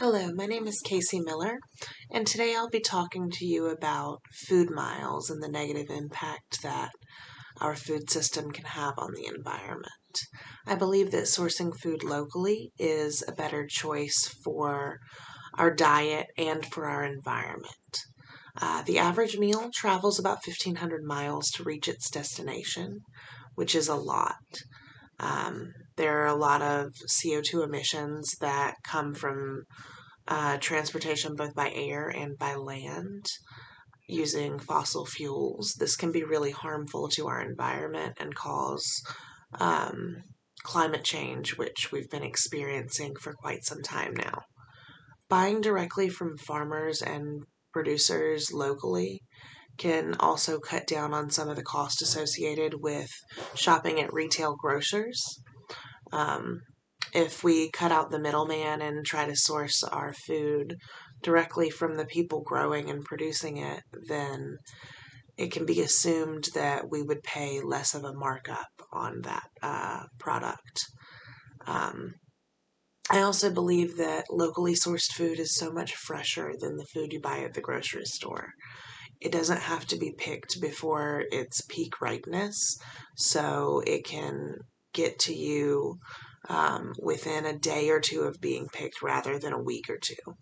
Hello, my name is Casey Miller, and today I'll be talking to you about food miles and the negative impact that our food system can have on the environment. I believe that sourcing food locally is a better choice for our diet and for our environment. The average meal travels about 1,500 miles to reach its destination, which is a lot. There are a lot of CO2 emissions that come from transportation both by air and by land using fossil fuels. This can be really harmful to our environment and cause climate change, which we've been experiencing for quite some time now. Buying directly from farmers and producers locally can also cut down on some of the cost associated with shopping at retail grocers. If we cut out the middleman and try to source our food directly from the people growing and producing it, then it can be assumed that we would pay less of a markup on that product. I also believe that locally sourced food is so much fresher than the food you buy at the grocery store. It doesn't have to be picked before its peak ripeness, so it can get to you within a day or two of being picked rather than a week or two.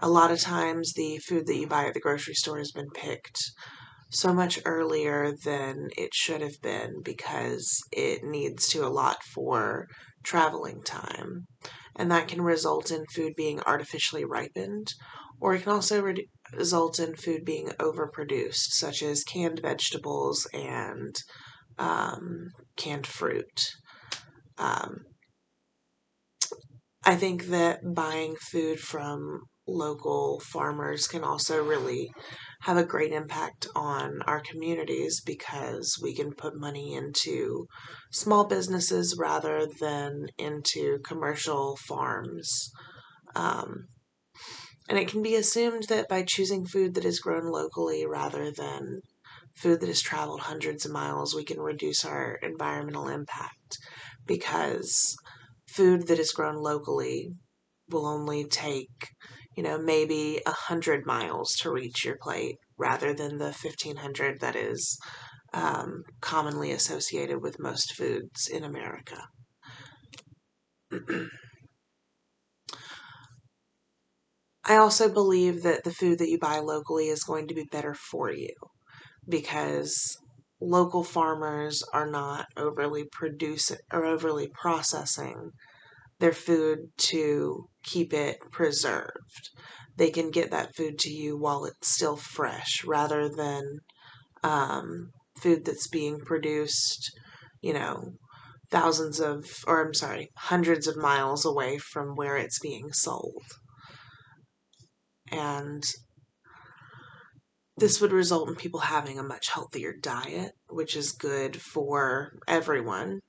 A lot of times the food that you buy at the grocery store has been picked so much earlier than it should have been because it needs to allot for traveling time. And that can result in food being artificially ripened, or it can also result in food being overproduced, such as canned vegetables and canned fruit. I think that buying food from local farmers can also really have a great impact on our communities because we can put money into small businesses rather than into commercial farms. And it can be assumed that by choosing food that is grown locally rather than food that has traveled hundreds of miles, we can reduce our environmental impact because food that is grown locally will only take, maybe 100 miles to reach your plate rather than the 1,500 that is commonly associated with most foods in America. I also believe that the food that you buy locally is going to be better for you because local farmers are not overly producing or overly processing their food to keep it preserved. They can get that food to you while it's still fresh rather than food that's being produced, hundreds of miles away from where it's being sold. And this would result in people having a much healthier diet, which is good for everyone.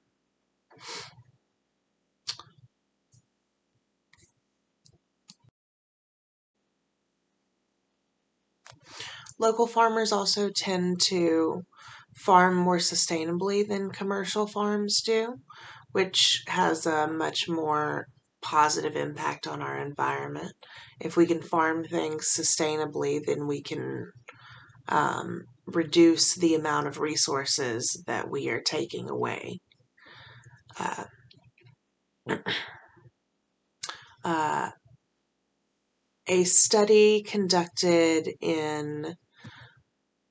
Local farmers also tend to farm more sustainably than commercial farms do, which has a much more positive impact on our environment. If we can farm things sustainably, then we can reduce the amount of resources that we are taking away. A study conducted in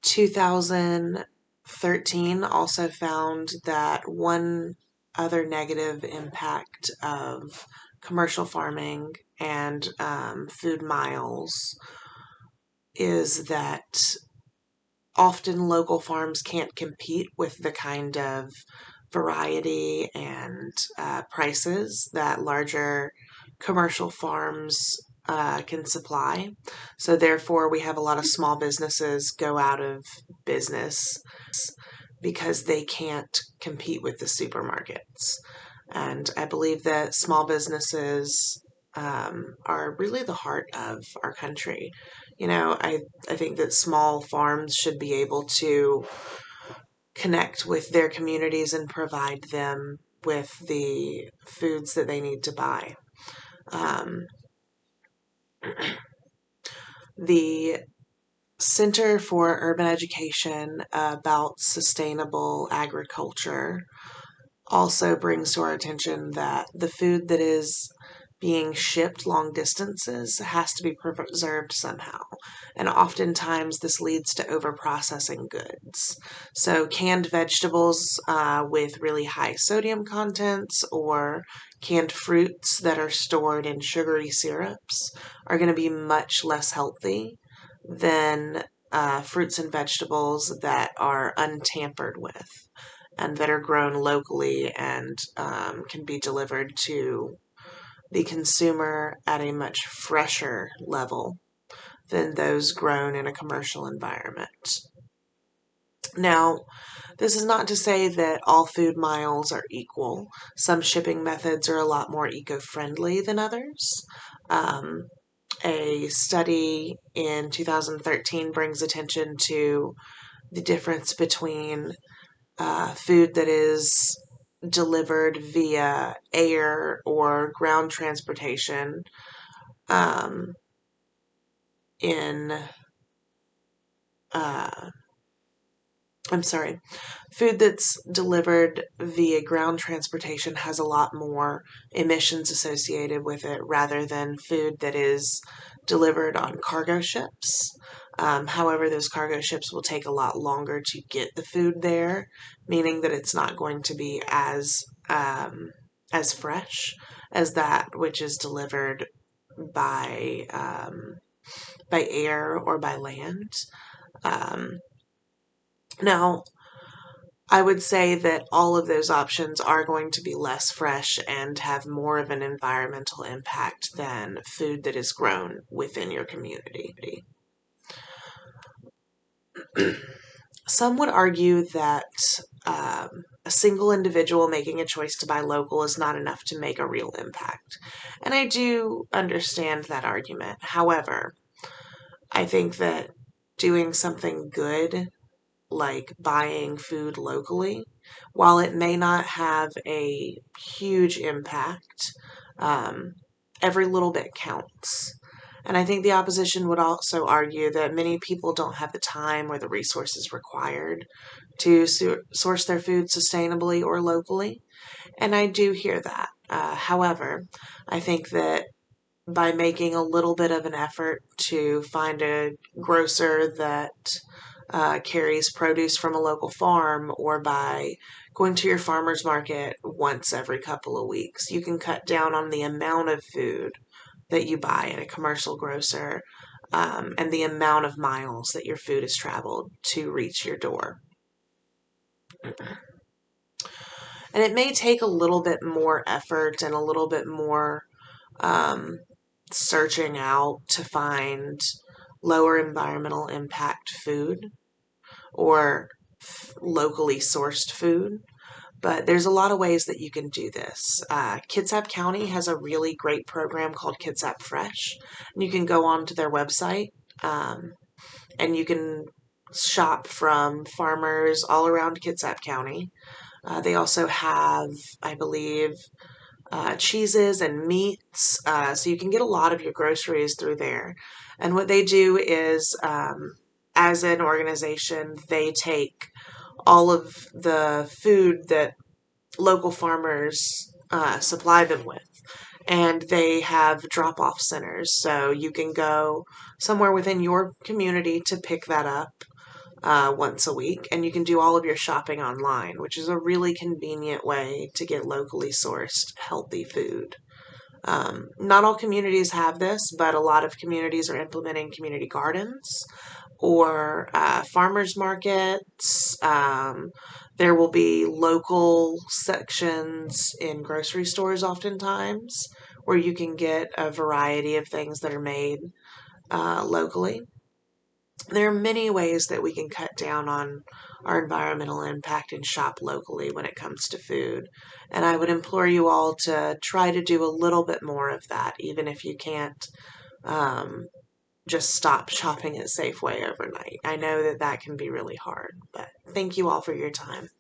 2013 also found that one other negative impact of commercial farming and food miles is that often local farms can't compete with the kind of variety and prices that larger commercial farms can supply. So therefore, we have a lot of small businesses go out of business because they can't compete with the supermarkets. And I believe that small businesses are really the heart of our country. I think that small farms should be able to connect with their communities and provide them with the foods that they need to buy. The Center for Urban Education about Sustainable Agriculture also brings to our attention that the food that is being shipped long distances has to be preserved somehow. And oftentimes this leads to overprocessing goods. So canned vegetables with really high sodium contents or canned fruits that are stored in sugary syrups are going to be much less healthy than fruits and vegetables that are untampered with and that are grown locally and can be delivered to the consumer at a much fresher level than those grown in a commercial environment. Now, this is not to say that all food miles are equal. Some shipping methods are a lot more eco-friendly than others. A study in 2013 brings attention to the difference between food that is delivered via air or ground transportation in uh, I'm sorry, food that's delivered via ground transportation has a lot more emissions associated with it rather than food that is delivered on cargo ships. However, those cargo ships will take a lot longer to get the food there, meaning that it's not going to be as fresh as that which is delivered by by air or by land. Um, Now, I would say that all of those options are going to be less fresh and have more of an environmental impact than food that is grown within your community. Some would argue that a single individual making a choice to buy local is not enough to make a real impact. And I do understand that argument. However, I think that doing something good like buying food locally, while it may not have a huge impact, um, every little bit counts. And I think the opposition would also argue that many people don't have the time or the resources required to source their food sustainably or locally. And I do hear that. However, I think that by making a little bit of an effort to find a grocer that carries produce from a local farm, or by going to your farmer's market once every couple of weeks, you can cut down on the amount of food that you buy at a commercial grocer and the amount of miles that your food has traveled to reach your door. And it may take a little bit more effort and a little bit more um, searching out to find lower environmental impact food or locally sourced food. But there's a lot of ways that you can do this. Kitsap County has a really great program called Kitsap Fresh. And you can go onto their website um, and you can shop from farmers all around Kitsap County. They also have, I believe, cheeses and meats. So you can get a lot of your groceries through there. And what they do is, as an organization, they take all of the food that local farmers supply them with. And they have drop off centers. So you can go somewhere within your community to pick that up once a week. And you can do all of your shopping online, which is a really convenient way to get locally sourced, healthy food. Not all communities have this, but a lot of communities are implementing community gardens or farmers markets. There will be local sections in grocery stores oftentimes where you can get a variety of things that are made locally. There are many ways that we can cut down on our environmental impact and shop locally when it comes to food. And I would implore you all to try to do a little bit more of that, even if you can't um, just stop shopping at Safeway overnight. I know that that can be really hard, but thank you all for your time.